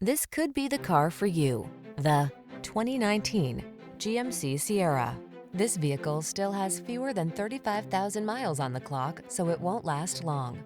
This could be the car for you. The 2019 GMC Sierra. This vehicle still has fewer than 35,000 miles on the clock, so it won't last long.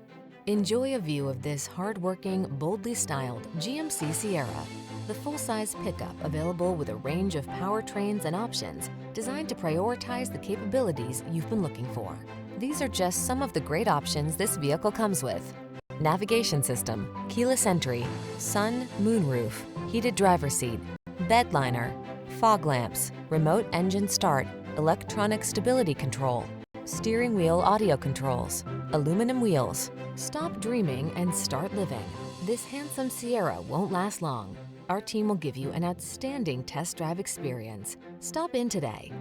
Enjoy a view of this hard-working, boldly styled GMC Sierra, the full-size pickup available with a range of powertrains and options designed to prioritize the capabilities you've been looking for. These are just some of the great options this vehicle comes with: navigation system, keyless entry, sun, moonroof, heated driver's seat, bed liner, fog lamps, remote engine start, electronic stability control, steering wheel audio controls, aluminum wheels. Stop dreaming and start living. This handsome Sierra won't last long. Our team will give you an outstanding test drive experience. Stop in today.